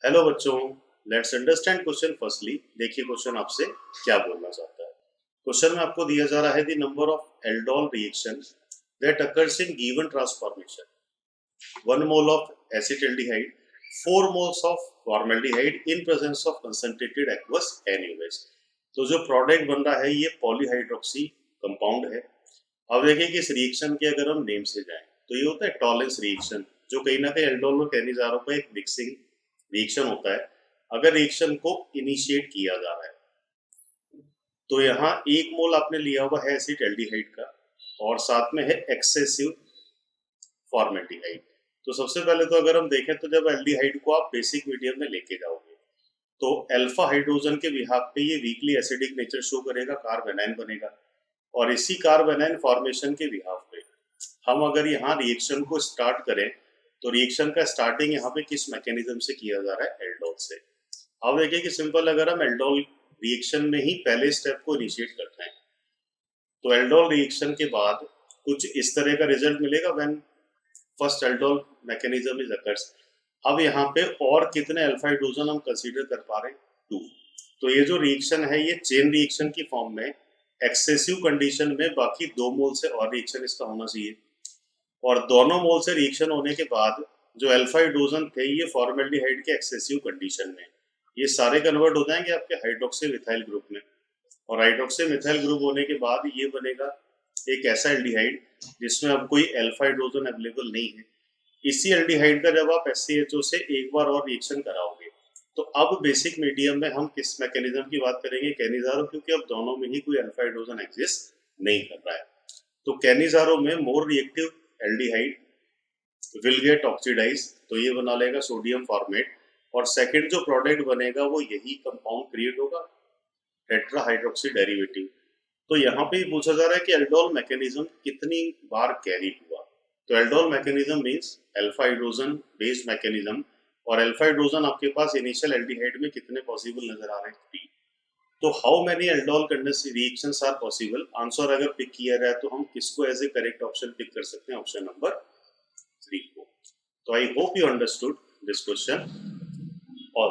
Hello बच्चों, let's understand question firstly. देखिए question आपसे क्या बोलना चाहता है। क्वेश्चन में आपको दिया जा रहा है the number of aldol reaction that occurs in given transformation. 1 mole of acetaldehyde, 4 moles of formaldehyde in presence of concentrated aqueous NaOH। तो जो प्रोडक्ट बन रहा है ये पॉलीहाइड्रोक्सी कंपाउंड है। अब देखिए कि इस रिएक्शन के अगर हम नेम से जाएं तो ये होता है टॉलेंस रिएक्शन, जो कहीं ना कहीं एल्डोल और कैनिजारो का एक मिक्सिंग रिएक्शन होता है। अगर रिएक्शन को इनिशिएट किया जा रहा है तो यहाँ 1 मोल आपने लिया हुआ है एसिटाल्डिहाइड का और साथ में है एक्सेसिव फॉर्मेल्डिहाइड। तो सबसे पहले तो अगर हम देखें तो जब एल्डिहाइड को आप बेसिक मीडियम में लेके जाओगे तो अल्फा हाइड्रोजन के बिहाफ पे ये वीकली एसिडिक नेचर शो करेगा, कार्बेनाइन बनेगा। और इसी कार्बेनाइन फॉर्मेशन के बिहाफ पे हम अगर यहाँ रिएक्शन को स्टार्ट करें तो रिएक्शन का स्टार्टिंग यहाँ पे किस मैकेनिज्म से किया जा रहा है? एल्डोल से। अब देखिए कि सिंपल, अगर हम एल्डोल रिएक्शन में ही पहले स्टेप को इनिशिएट करते हैं तो एल्डोल रिएक्शन के बाद कुछ इस तरह का रिजल्ट मिलेगा when first aldol mechanism is occurs. अब यहाँ पे और कितने अल्फा हाइड्रोजन हम कंसीडर कर पा रहे हैं? 2। तो ये जो रिएक्शन है ये चेन रिएक्शन की फॉर्म में एक्सेसिव कंडीशन में बाकी 2 मोल से और रिएक्शन इसका होना चाहिए। और दोनों मोल से रिएक्शन होने के बाद जो अल्फा हाइड्रोजन थे ये फॉर्मेल्डिहाइड के एक्सेसिव कंडीशन में ये सारे कन्वर्ट हो जाएंगे आपके हाइड्रोक्सी मिथाइल ग्रुप में। और हाइड्रोक्सी मिथाइल ग्रुप होने के बाद ये बनेगा एक ऐसा एल्डिहाइड जिसमें अब कोई अल्फा हाइड्रोजन अवेलेबल नहीं है। इसी एल्डिहाइड का जब आप SCHO से एक बार और रिएक्शन कराओगे तो अब बेसिक मीडियम में हम किस मैकेनिज्म की बात करेंगे? कैनिजारो, क्योंकि अब दोनों में ही कोई अल्फा हाइड्रोजन एग्जिस्ट नहीं कर रहा है। तो कैनिजारो में more reactive aldehyde will get oxidize, तो ये बना लेगा सोडियम फॉर्मेट। और सेकंड जो प्रोडक्ट बनेगा वो यही कंपाउंड क्रिएट होगा, टेट्रा हाइड्रोक्सी डेरिवेटिव। तो यहाँ पे पूछा जा रहा है कि एल्डोल मैकेनिज्म कितनी बार कैरी हुआ। तो aldol mechanism means alpha hydrogen based mechanism, और अल्फा हाइड्रोजन आपके पास इनिशियल एल्डिहाइड में कितने पॉसिबल नजर आ रहे हैं? 3। तो how many aldol reactions are possible? Answer अगर पिक किया जाए तो हम किसको as a correct option pick कर सकते हैं? ऑप्शन नंबर 3 को। तो I hope you understood this question. और